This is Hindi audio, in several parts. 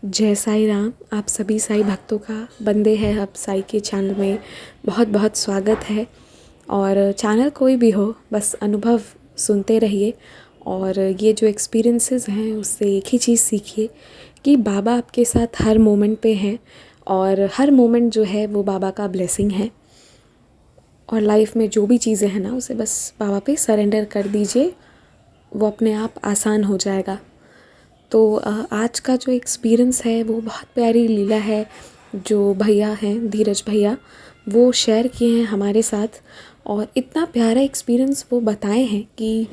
जय साईं राम। आप सभी साईं भक्तों का बंदे हैं अब साईं के चैनल में बहुत बहुत स्वागत है। और चैनल कोई भी हो, बस अनुभव सुनते रहिए और ये जो एक्सपीरियंसेस हैं उससे एक ही चीज़ सीखिए कि बाबा आपके साथ हर मोमेंट पे हैं और हर मोमेंट जो है वो बाबा का ब्लेसिंग है। और लाइफ में जो भी चीज़ें हैं ना उसे बस बाबा पे सरेंडर कर दीजिए, वो अपने आप आसान हो जाएगा। तो आज का जो एक्सपीरियंस है वो बहुत प्यारी लीला है जो भैया हैं धीरज भैया वो शेयर किए हैं हमारे साथ। और इतना प्यारा एक्सपीरियंस वो बताए हैं कि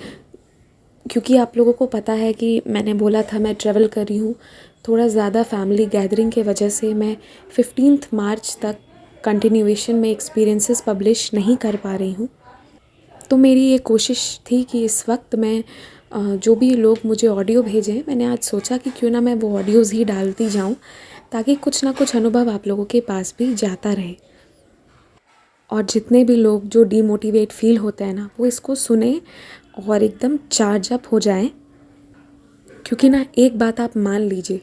क्योंकि आप लोगों को पता है कि मैंने बोला था मैं ट्रैवल कर रही हूँ, थोड़ा ज़्यादा फैमिली गैदरिंग के वजह से मैं 15 मार्च तक कंटिन्यूएशन में एक्सपीरियंसेस पब्लिश नहीं कर पा रही हूँ। तो मेरी ये कोशिश थी कि इस वक्त मैं जो भी लोग मुझे ऑडियो भेजें, मैंने आज सोचा कि क्यों ना मैं वो ऑडियोज़ ही डालती जाऊं ताकि कुछ ना कुछ अनुभव आप लोगों के पास भी जाता रहे। और जितने भी लोग जो डीमोटिवेट फील होते हैं ना वो इसको सुने और एकदम चार्ज अप हो जाएं। क्योंकि ना एक बात आप मान लीजिए,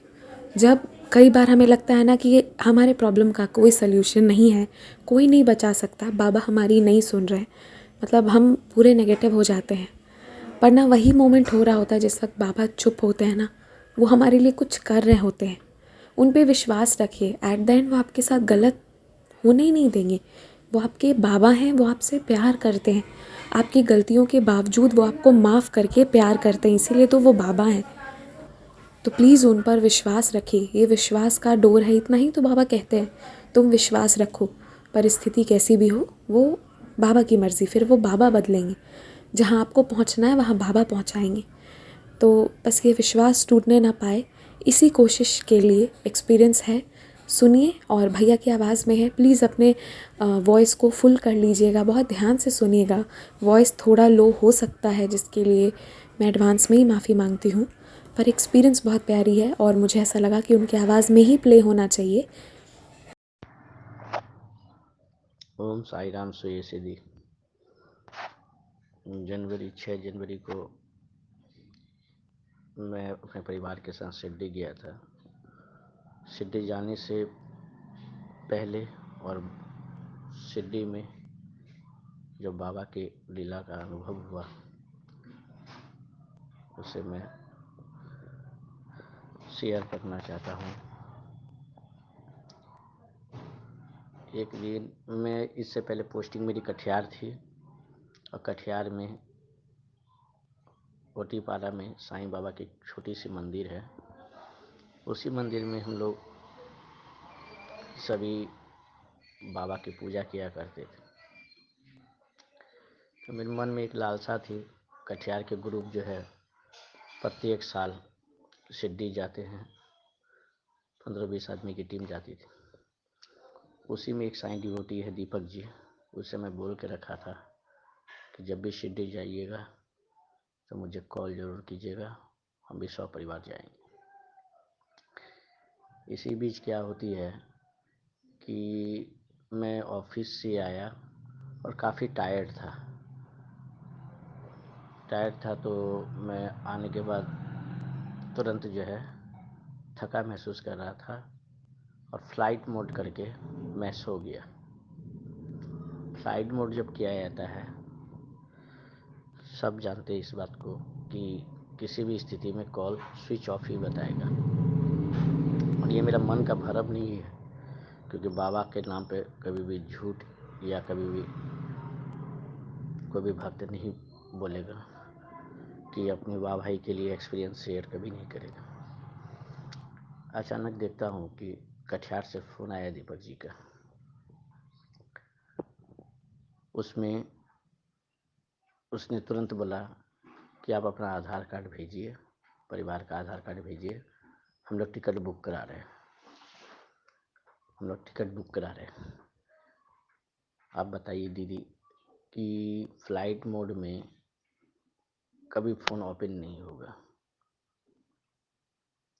जब कई बार हमें लगता है ना कि ये हमारे प्रॉब्लम का कोई सल्यूशन नहीं है, कोई नहीं बचा सकता, बाबा हमारी नहीं सुन रहे, मतलब हम पूरे नेगेटिव हो जाते हैं। पर ना वही मोमेंट हो रहा होता है जिस वक्त बाबा चुप होते हैं ना, वो हमारे लिए कुछ कर रहे होते हैं। उन पे विश्वास रखिए, एट द एंड वो आपके साथ गलत होने ही नहीं देंगे। वो आपके बाबा हैं, वो आपसे प्यार करते हैं। आपकी गलतियों के बावजूद वो आपको माफ़ करके प्यार करते हैं, इसीलिए तो वो बाबा हैं। तो प्लीज़ उन पर विश्वास रखिए, ये विश्वास का डोर है, इतना ही तो बाबा कहते हैं। तुम विश्वास रखो, परिस्थिति कैसी भी हो वो बाबा की मर्ज़ी, फिर वो बाबा बदलेंगे। जहाँ आपको पहुँचना है वहाँ बाबा पहुँचाएंगे। तो बस ये विश्वास टूटने ना पाए, इसी कोशिश के लिए एक्सपीरियंस है। सुनिए और भैया की आवाज़ में है, प्लीज़ अपने वॉइस को फुल कर लीजिएगा, बहुत ध्यान से सुनिएगा। वॉइस थोड़ा लो हो सकता है जिसके लिए मैं एडवांस में ही माफ़ी मांगती हूँ, पर एक्सपीरियंस बहुत प्यारी है और मुझे ऐसा लगा कि उनकी आवाज़ में ही प्ले होना चाहिए। ओम साई राम सोए सिद्धि। जनवरी 6 जनवरी को मैं अपने परिवार के साथ शिरडी गया था। शिरडी जाने से पहले और शिरडी में जो बाबा के लीला का अनुभव हुआ उसे मैं शेयर करना चाहता हूँ। एक दिन मैं इससे पहले पोस्टिंग मेरी कटिहार थी और कटिहार में ओटीपाड़ा में साईं बाबा की छोटी सी मंदिर है। उसी मंदिर में हम लोग सभी बाबा की पूजा किया करते थे। तो मेरे मन में एक लालसा थी, कटिहार के ग्रुप जो है प्रत्येक साल शिरडी जाते हैं, 15-20 आदमी की टीम जाती थी। उसी में एक साईं डिवोटी है दीपक जी, उससे मैं बोल के रखा था कि जब भी शिरडी जाइएगा तो मुझे कॉल ज़रूर कीजिएगा, हम भी परिवार जाएंगे। इसी बीच क्या होती है कि मैं ऑफिस से आया और काफ़ी टायर्ड था तो मैं आने के बाद तुरंत जो है थका महसूस कर रहा था और फ्लाइट मोड करके मैं सो गया। फ्लाइट मोड जब किया जाता है, सब जानते हैं इस बात को कि किसी भी स्थिति में कॉल स्विच ऑफ ही बताएगा। और ये मेरा मन का भ्रम नहीं है, क्योंकि बाबा के नाम पे कभी भी झूठ या कभी भी कोई भी भक्त नहीं बोलेगा कि अपनी वाह भाई के लिए एक्सपीरियंस शेयर कभी नहीं करेगा। अचानक देखता हूँ कि कटिहार से फ़ोन आया दीपक जी का। उसमें उसने तुरंत बोला कि आप अपना आधार कार्ड भेजिए, परिवार का आधार कार्ड भेजिए, हम लोग टिकट बुक करा रहे हैं। आप बताइए दीदी कि फ़्लाइट मोड में कभी फ़ोन ओपन नहीं होगा।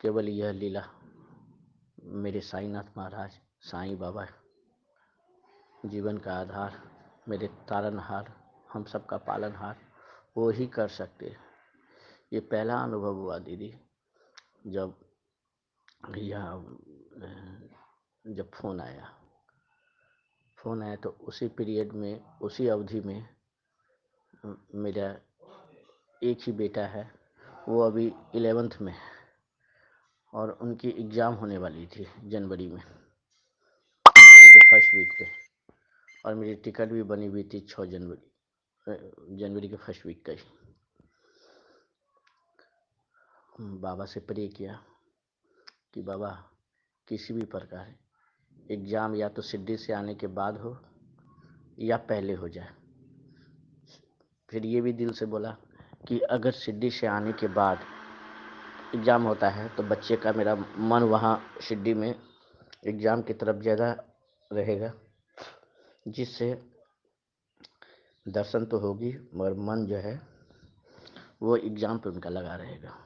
केवल यह लीला मेरे साईनाथ महाराज साईं बाबा जीवन का आधार, मेरे तारनहार, हम सबका पालनहार, वो ही कर सकते। ये पहला अनुभव हुआ दीदी, जब या जब फ़ोन आया तो उसी पीरियड में, उसी अवधि में मेरा एक ही बेटा है, वो अभी 11th में है और उनकी एग्ज़ाम होने वाली थी जनवरी में, जनवरी के फर्स्ट वीक पे, और मेरी टिकट भी बनी हुई थी 6 जनवरी के फर्स्ट वीक का ही। बाबा से प्रे किया कि बाबा किसी भी प्रकार एग्ज़ाम या तो सिड्डी से आने के बाद हो या पहले हो जाए। फिर ये भी दिल से बोला कि अगर सिड्डी से आने के बाद एग्ज़ाम होता है तो बच्चे का मेरा मन वहाँ सिड्डी में एग्ज़ाम की तरफ ज़्यादा रहेगा, जिससे दर्शन तो होगी मगर मन जो है वो एग्ज़ाम पे उनका लगा रहेगा।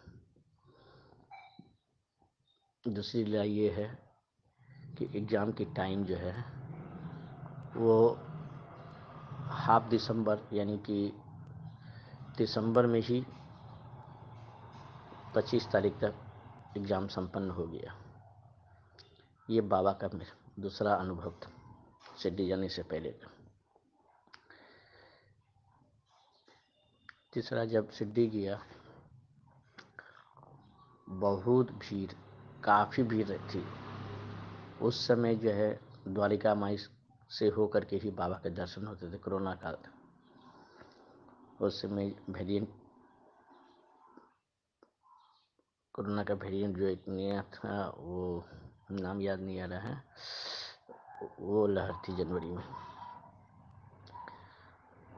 दूसरी लड़ाई ये है कि एग्ज़ाम की टाइम जो है वो हाफ दिसंबर यानी कि दिसंबर में ही 25 तारीख तक एग्ज़ाम संपन्न हो गया। ये बाबा का मेरा दूसरा अनुभव था सिड्डी जाने से पहले का। तीसरा, जब सिड्डी गया बहुत भीड़, काफ़ी भीड़ थी। उस समय जो है द्वारिका माई से होकर के ही बाबा के दर्शन होते थे। कोरोना काल था, उस समय कोरोना का वेरिएंट जो एक नया था, वो नाम याद नहीं आ रहा है, वो लहर थी जनवरी में।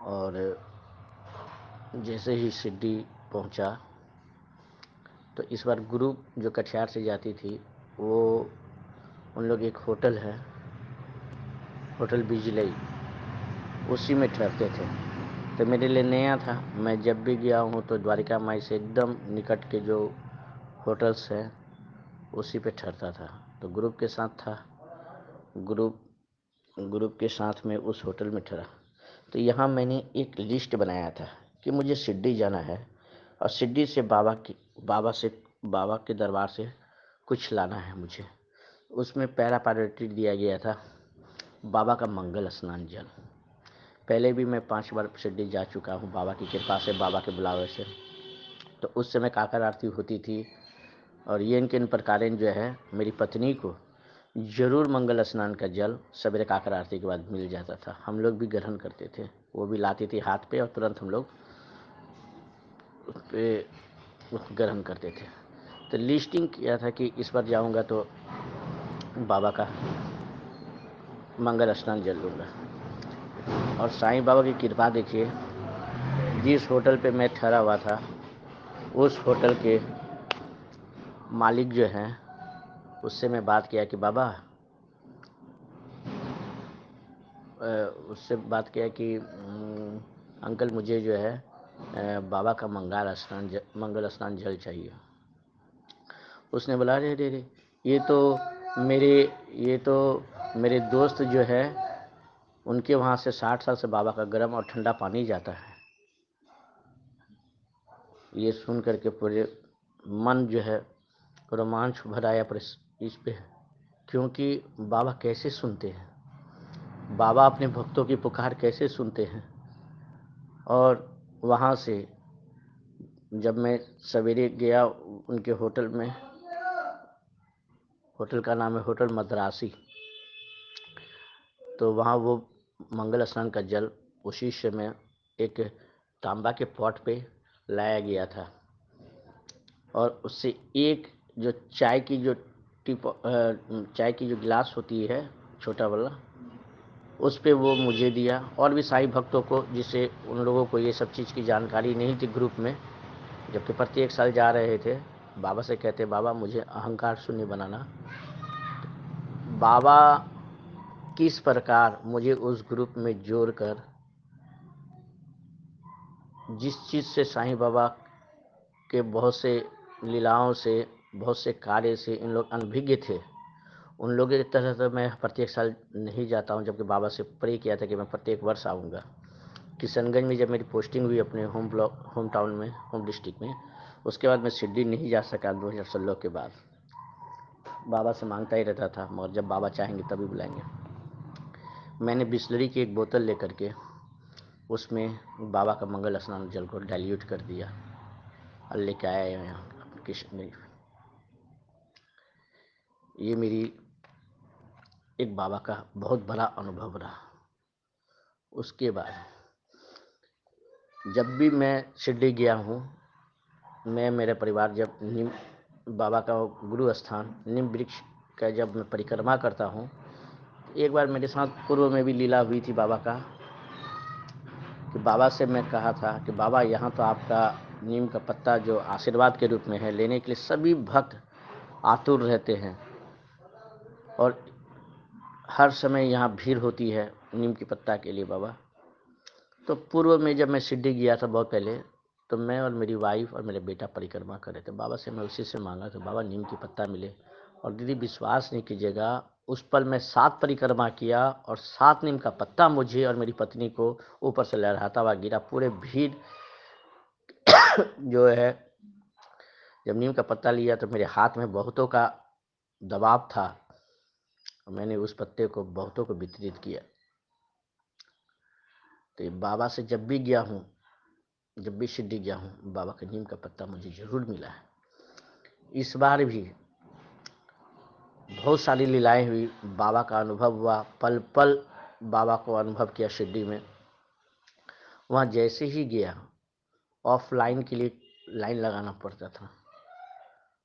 और जैसे ही सिड्डी पहुंचा तो इस बार ग्रुप जो कटिहार से जाती थी वो उन लोग एक होटल है, होटल बिजलई, उसी में ठहरते थे। तो मेरे लिए नया था। मैं जब भी गया हूँ तो द्वारिका माई से एकदम निकट के जो होटल्स हैं उसी पे ठहरता था। तो ग्रुप के साथ था, ग्रुप के साथ में उस होटल में ठहरा। तो यहाँ मैंने एक लिस्ट बनाया था कि मुझे सिड्डी जाना है और सिड्डी से बाबा के दरबार से कुछ लाना है मुझे। उसमें पहला प्रायोरिटी दिया गया था बाबा का मंगल स्नान जल। पहले भी मैं 5 बार सिड्डी जा चुका हूँ बाबा की कृपा से, बाबा के बुलावे से। तो उस समय काकर आरती होती थी और ये इन प्रकारें जो है मेरी पत्नी को जरूर मंगल स्नान का जल सवेरे काकर आरती के बाद मिल जाता था। हम लोग भी ग्रहण करते थे, वो भी लाती थी हाथ पे और तुरंत हम लोग उस पे ग्रहण करते थे। तो लिस्टिंग किया था कि इस बार जाऊंगा तो बाबा का मंगल स्नान जल लूँगा। और साईं बाबा की कृपा देखिए, जिस होटल पे मैं ठहरा हुआ था उस होटल के मालिक जो हैं उससे मैं बात किया कि बाबा, उससे बात किया कि अंकल मुझे जो है बाबा का मंगल स्नान जल चाहिए। उसने बोला अरे अरे अरे, ये तो मेरे दोस्त जो है उनके वहाँ से 60 साल से बाबा का गर्म और ठंडा पानी जाता है। ये सुन करके पूरे मन जो है रोमांच भर आया पर इस पे, क्योंकि बाबा कैसे सुनते हैं, बाबा अपने भक्तों की पुकार कैसे सुनते हैं। और वहाँ से जब मैं सवेरे गया उनके होटल में, होटल का नाम है होटल मद्रासी, तो वहाँ वो मंगल स्नान का जल उसी समय एक तांबा के पॉट पे लाया गया था और उससे एक जो चाय की जो गिलास होती है छोटा वाला, उस पे वो मुझे दिया और भी साई भक्तों को, जिससे उन लोगों को ये सब चीज़ की जानकारी नहीं थी ग्रुप में, जबकि प्रत्येक साल जा रहे थे। बाबा से कहते बाबा मुझे अहंकार शून्य बनाना। बाबा किस प्रकार मुझे उस ग्रुप में जोड़कर जिस चीज़ से साईं बाबा के बहुत से लीलाओं से, बहुत से कार्य से इन लोग अनभिज्ञ थे, उन लोगों की तरह तो मैं प्रत्येक साल नहीं जाता हूँ, जबकि बाबा से प्रे किया था कि मैं प्रत्येक वर्ष आऊँगा। किशनगंज में जब मेरी पोस्टिंग हुई अपने होम टाउन में, होम डिस्ट्रिक्ट में, उसके बाद मैं सिड्डी नहीं जा सका 2016 के बाद। बाबा से मांगता ही रहता था, मगर जब बाबा चाहेंगे तभी बुलाएंगे। मैंने बिस्लरी की एक बोतल लेकर के उसमें बाबा का मंगल स्नान जल को डाइल्यूट कर दिया और लेके आया यहाँ कृष्ण। ये मेरी एक बाबा का बहुत बड़ा अनुभव रहा। उसके बाद जब भी मैं शिरडी गया हूँ, मैं मेरे परिवार जब नीम बाबा का गुरु स्थान नीम वृक्ष का जब मैं परिक्रमा करता हूँ, एक बार मेरे साथ पूर्व में भी लीला हुई थी बाबा का, कि बाबा से मैं कहा था कि बाबा यहाँ तो आपका नीम का पत्ता जो आशीर्वाद के रूप में है, लेने के लिए सभी भक्त आतुर रहते हैं और हर समय यहाँ भीड़ होती है नीम के पत्ता के लिए बाबा। तो पूर्व में जब मैं शिरडी गया था बहुत पहले, तो मैं और मेरी वाइफ और मेरे बेटा परिक्रमा कर रहे थे। बाबा से मैं उसी से मांगा कि बाबा नीम की पत्ता मिले, और दीदी विश्वास नहीं कीजिएगा, उस पल मैं 7 परिक्रमा किया और 7 नीम का पत्ता मुझे और मेरी पत्नी को ऊपर से लहराता हुआ गिरा। पूरे भीड़ जो है, जब नीम का पत्ता लिया तो मेरे हाथ में बहुतों का दबाव था, मैंने उस पत्ते को बहुतों को वितरित किया। तो बाबा से जब भी गया हूँ, जब भी शिरडी गया हूँ, बाबा का नीम का पत्ता मुझे जरूर मिला है। इस बार भी बहुत सारी लीलाएं हुई, बाबा का अनुभव हुआ, पल पल बाबा को अनुभव किया शिरडी में। वहाँ जैसे ही गया, ऑफलाइन के लिए लाइन लगाना पड़ता था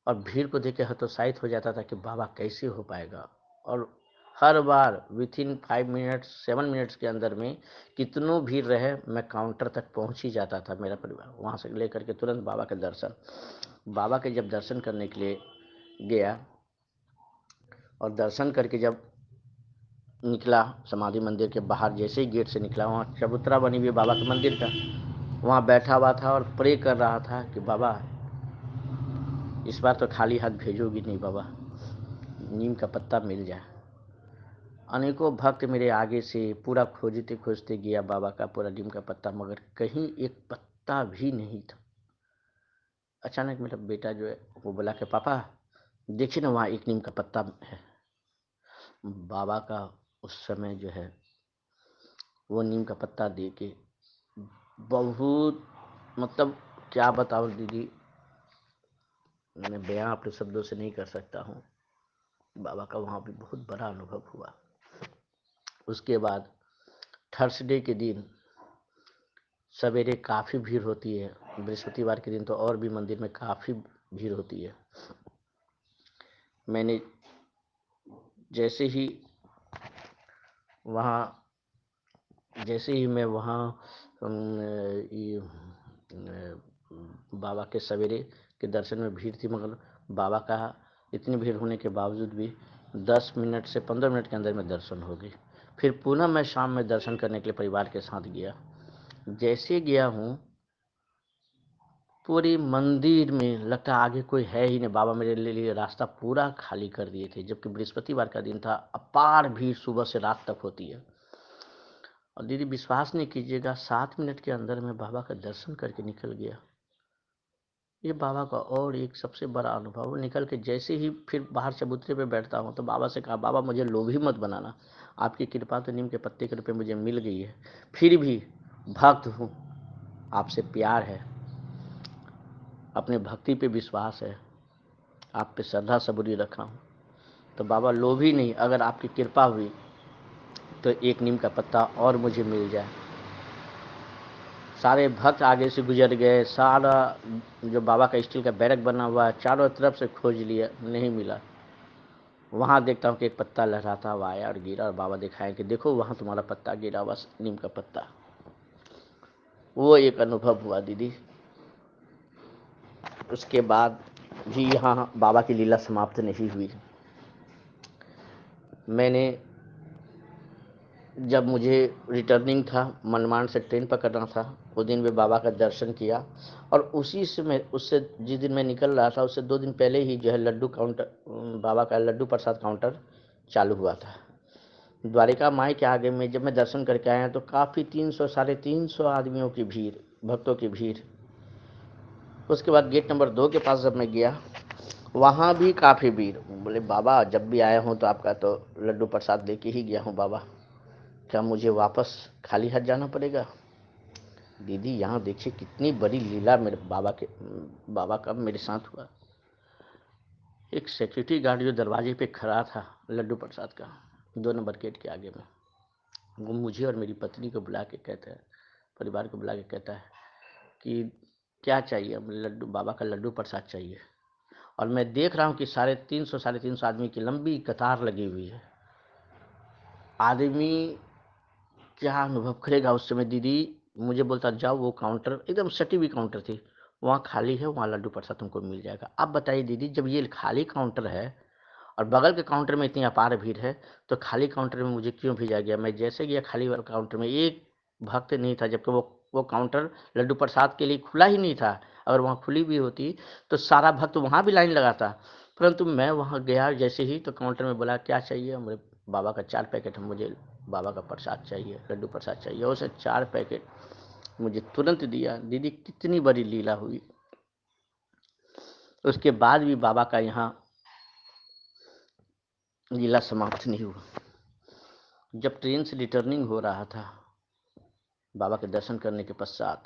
और भीड़ को देख के हतोत्साहित हो जाता था कि बाबा कैसे हो पाएगा। और हर बार विथिन 5 मिनट्स 7 मिनट्स के अंदर में कितनों भीड़ रहे, मैं काउंटर तक पहुंच ही जाता था। मेरा परिवार वहाँ से लेकर के तुरंत बाबा के दर्शन, बाबा के जब दर्शन करने के लिए गया और दर्शन करके जब निकला समाधि मंदिर के बाहर, जैसे ही गेट से निकला, वहाँ चबूतरा बनी हुई बाबा के मंदिर का, वहाँ बैठा हुआ था और प्रे कर रहा था कि बाबा इस बार तो खाली हाथ भेजोगी नहीं बाबा, नीम का पत्ता मिल जाए। अनेकों भक्त मेरे आगे से पूरा खोजते खोजते गया बाबा का पूरा नीम का पत्ता, मगर कहीं एक पत्ता भी नहीं था। अचानक मेरा बेटा जो है वो बोला कि पापा देखिए ना, वहाँ एक नीम का पत्ता है। बाबा का उस समय जो है वो नीम का पत्ता दे के बहुत, मतलब क्या बताऊँ दीदी, मैं बयां अपने शब्दों से नहीं कर सकता हूँ। बाबा का वहाँ भी बहुत बड़ा अनुभव हुआ। उसके बाद थर्सडे के दिन सवेरे काफ़ी भीड़ होती है, बृहस्पतिवार के दिन तो और भी मंदिर में काफ़ी भीड़ होती है। मैंने जैसे ही मैं वहाँ बाबा के सवेरे के दर्शन में भीड़ थी, मगर बाबा का इतनी भीड़ होने के बावजूद भी 10 मिनट से 15 मिनट के अंदर में दर्शन हो गई। फिर पुनः मैं शाम में दर्शन करने के लिए परिवार के साथ गया। जैसे गया हूँ, पूरी मंदिर में लगता आगे कोई है ही नहीं। बाबा मेरे लिए रास्ता पूरा खाली कर दिए थे, जबकि बृहस्पतिवार का दिन था। अपार भीड़ सुबह से रात तक होती है। और दीदी विश्वास नहीं कीजिएगा, 7 मिनट के अंदर में बाबा का दर्शन करके निकल गया। ये बाबा का और एक सबसे बड़ा अनुभव। निकल के जैसे ही फिर बाहर चबूतरे पे बैठता हूँ तो बाबा से कहा, बाबा मुझे लोभी मत बनाना, आपकी कृपा तो नीम के पत्ते के रूप में मुझे मिल गई है, फिर भी भक्त हूँ, आपसे प्यार है, अपने भक्ति पे विश्वास है, आप पे श्रद्धा सबूरी रखा हूँ, तो बाबा लोभी नहीं, अगर आपकी कृपा हुई तो एक नीम का पत्ता और मुझे मिल जाए। सारे भक्त आगे से गुजर गए, सारा जो बाबा का स्टील का बैरक बना हुआ है चारों तरफ से खोज लिया, नहीं मिला। वहाँ देखता हूँ कि एक पत्ता लहराता हुआ आया और गिरा, और बाबा दिखाए कि देखो वहाँ तुम्हारा पत्ता गिरा हुआ, नीम का पत्ता। वो एक अनुभव हुआ दीदी। उसके बाद भी यहाँ बाबा की लीला समाप्त नहीं हुई। मैंने जब मुझे रिटर्निंग था, मनमाड़ से ट्रेन पकड़ना था, उस दिन भी बाबा का दर्शन किया। और उसी से मैं उससे जिस दिन मैं निकल रहा था उससे 2 दिन पहले ही जो है लड्डू काउंटर, बाबा का लड्डू प्रसाद काउंटर चालू हुआ था द्वारिका माई के आगे में। जब मैं दर्शन करके आया तो काफ़ी 300 साढ़े 300 आदमियों की भीड़, भक्तों की भीड़। उसके बाद गेट नंबर 2 के पास जब मैं गया, वहाँ भी काफ़ी भीड़। बोले बाबा जब भी आया हूँ तो आपका तो लड्डू प्रसाद लेके ही गया हूँ बाबा, क्या मुझे वापस खाली हाथ जाना पड़ेगा? दीदी यहाँ देखिए कितनी बड़ी लीला मेरे बाबा का मेरे साथ हुआ। एक सिक्योरिटी गार्ड जो दरवाजे पे खड़ा था लड्डू प्रसाद का 2 नंबर गेट के आगे में, वो मुझे और मेरी पत्नी को बुला के कहता है, परिवार को बुला के कहता है कि क्या चाहिए? हम लड्डू, बाबा का लड्डू प्रसाद चाहिए। और मैं देख रहा हूँ कि 350 आदमी की लंबी कतार लगी हुई है। आदमी क्या अनुभव करेगा उस समय? दीदी मुझे बोलता जाओ वो काउंटर, एकदम सटी हुई काउंटर थी, वहाँ खाली है, वहाँ लड्डू प्रसाद तुमको मिल जाएगा। अब बताइए दीदी, जब ये खाली काउंटर है और बगल के काउंटर में इतनी अपार भीड़ है, तो खाली काउंटर में मुझे क्यों भेजा गया? मैं जैसे गया खाली वाले काउंटर में एक भक्त नहीं था, जबकि वो काउंटर लड्डू प्रसाद के लिए खुला ही नहीं था। अगर वहाँ खुली भी होती तो सारा भक्त वहाँ भी लाइन लगाता। परंतु मैं वहाँ गया जैसे ही, तो काउंटर में बोला क्या चाहिए? मेरे बाबा का 4 पैकेट है, मुझे बाबा का प्रसाद चाहिए, लड्डू प्रसाद चाहिए। और उसे 4 पैकेट मुझे तुरंत दिया। दीदी कितनी बड़ी लीला हुई। उसके बाद भी बाबा का यहाँ लीला समाप्त नहीं हुआ। जब ट्रेन से रिटर्निंग हो रहा था बाबा के दर्शन करने के पश्चात,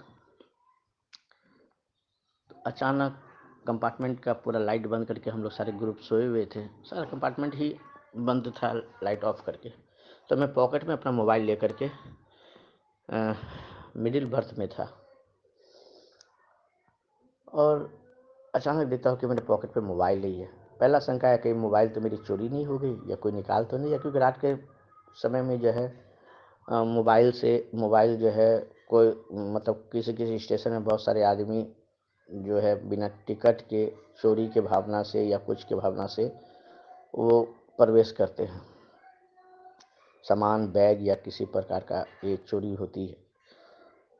तो अचानक कंपार्टमेंट का पूरा लाइट बंद करके, हम लोग सारे ग्रुप सोए हुए थे, सारा कंपार्टमेंट ही बंद था लाइट ऑफ करके, तो मैं पॉकेट में अपना मोबाइल लेकर के मिडिल बर्थ में था, और अचानक देखता हूँ कि मेरे पॉकेट पे मोबाइल नहीं है। पहला शंका है कि मोबाइल तो मेरी चोरी नहीं हो गई, या कोई निकाल तो नहीं, या क्योंकि रात के समय में जो है मोबाइल जो है कोई, मतलब किसी किसी स्टेशन में बहुत सारे आदमी जो है बिना टिकट के, चोरी के भावना से या कुछ के भावना से वो प्रवेश करते हैं, सामान, बैग या किसी प्रकार का ये चोरी होती है।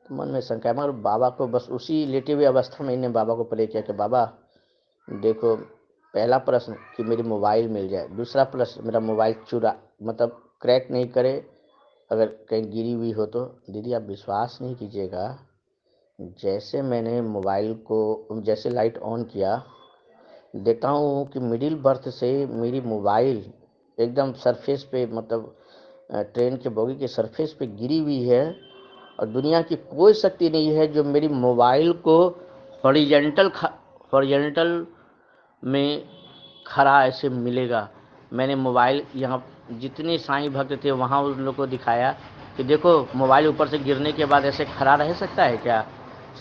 तो मन में शंका है, मगर बाबा को बस उसी लेटे हुए अवस्था में इन्हें बाबा को प्रे किया कि बाबा देखो, पहला प्रश्न कि मेरी मोबाइल मिल जाए, दूसरा प्रश्न मेरा मोबाइल चुरा, मतलब क्रैक नहीं करे, अगर कहीं गिरी हुई हो तो। दीदी आप विश्वास नहीं कीजिएगा, जैसे मैंने मोबाइल को, जैसे लाइट ऑन किया, देखता हूँ कि मिडिल बर्थ से मेरी मोबाइल एकदम सरफेस पे, मतलब ट्रेन के बोगी के सरफेस पे गिरी हुई है, और दुनिया की कोई शक्ति नहीं है जो मेरी मोबाइल को हॉरिजेंटल हॉरिजेंटल में खड़ा ऐसे मिलेगा। मैंने मोबाइल, यहाँ जितने साईं भक्त थे वहाँ उन लोग को दिखाया कि देखो मोबाइल ऊपर से गिरने के बाद ऐसे खड़ा रह सकता है क्या?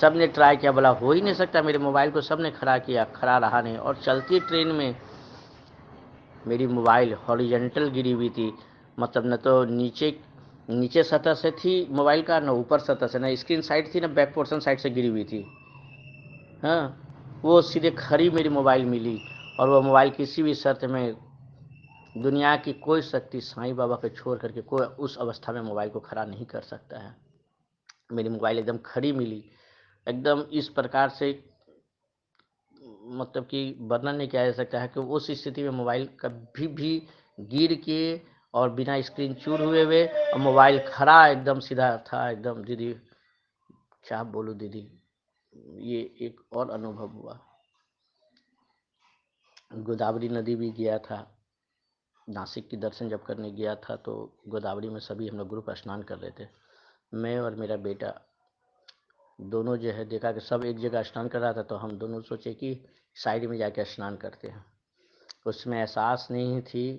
सब ने ट्राई किया, बोला हो ही नहीं सकता। मेरे मोबाइल को सब ने खड़ा किया, खड़ा रहा नहीं, और चलती ट्रेन में मेरी मोबाइल हॉरिजेंटल गिरी हुई थी, मतलब न तो नीचे नीचे सतह से थी मोबाइल का, न ऊपर सतह से, न स्क्रीन साइड थी, न बैक पोर्शन साइड से गिरी हुई थी। हाँ, वो सीधे खड़ी मेरी मोबाइल मिली, और वो मोबाइल किसी भी शर्त में, दुनिया की कोई शक्ति साईं बाबा को छोड़ करके कोई उस अवस्था में मोबाइल को खड़ा नहीं कर सकता है। मेरी मोबाइल एकदम खड़ी मिली, एकदम इस प्रकार से, मतलब कि वर्णन नहीं किया जा सकता है कि उस स्थिति में मोबाइल कभी भी गिर के और बिना स्क्रीन चूर हुए और मोबाइल खड़ा एकदम सीधा था एकदम। दीदी क्या बोलूँ दीदी, ये एक और अनुभव हुआ। गोदावरी नदी भी गया था, नासिक के दर्शन जब करने गया था, तो गोदावरी में सभी हम लोग ग्रुप स्नान कर रहे थे। मैं और मेरा बेटा दोनों जो है, देखा कि सब एक जगह स्नान कर रहा था, तो हम दोनों सोचे कि साइड में जाके स्नान करते हैं। उसमें एहसास नहीं थी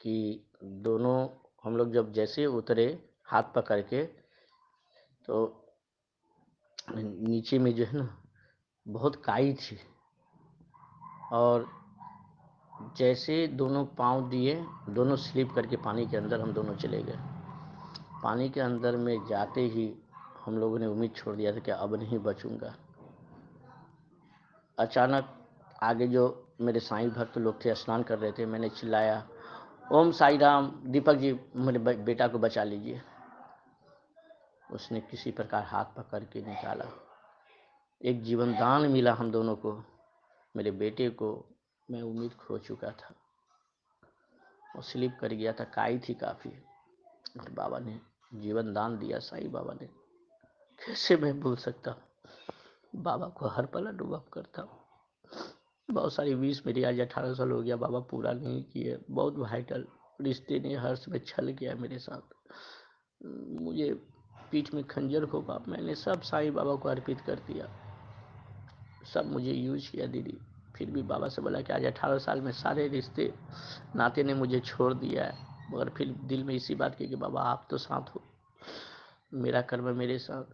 कि दोनों हम लोग जब जैसे उतरे हाथ पकड़ के, तो नीचे में जो है ना बहुत काई थी, और जैसे दोनों पाँव दिए, दोनों स्लिप करके पानी के अंदर हम दोनों चले गए। पानी के अंदर में जाते ही हम लोगों ने उम्मीद छोड़ दिया था कि अब नहीं बचूंगा। अचानक आगे जो मेरे साईं भक्त लोग थे स्नान कर रहे थे, मैंने चिल्लाया, ओम साई राम, दीपक जी मेरे बेटा को बचा लीजिए। उसने किसी प्रकार हाथ पकड़ के निकाला, एक जीवन दान मिला हम दोनों को, मेरे बेटे को। मैं उम्मीद खो चुका था, वो स्लिप कर गया था, काई थी काफ़ी, और बाबा ने जीवन दान दिया, साईं बाबा ने। कैसे मैं भूल सकता, बाबा को हर पल अनुभव करता हूँ। बहुत सारी विश मेरी आज 18 साल हो गया, बाबा पूरा नहीं किए। बहुत वाइटल रिश्ते ने हर्ष में छल किया मेरे साथ। मुझे पीठ में खंजर घोंपा, मैंने सब साईं बाबा को अर्पित कर दिया। सब मुझे यूज किया दीदी। फिर भी बाबा से बोला कि आज 18 साल में सारे रिश्ते नाते ने मुझे छोड़ दिया है, मगर फिर दिल में इसी बात की कि बाबा आप तो साथ हो, मेरा कर्म मेरे साथ,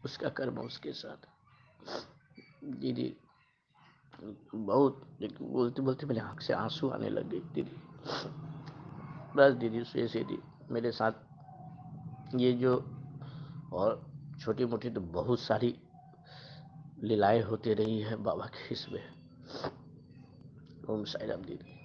उसका कर्म उसके साथ। दीदी बहुत बोलते बोलते मेरे आँख से आंसू आने लग गए दीदी। बस दीदी से दी मेरे साथ ये जो और छोटी मोटी तो बहुत सारी लीलाएं होती रही है बाबा के इसमें। ओम साई राम दीदी।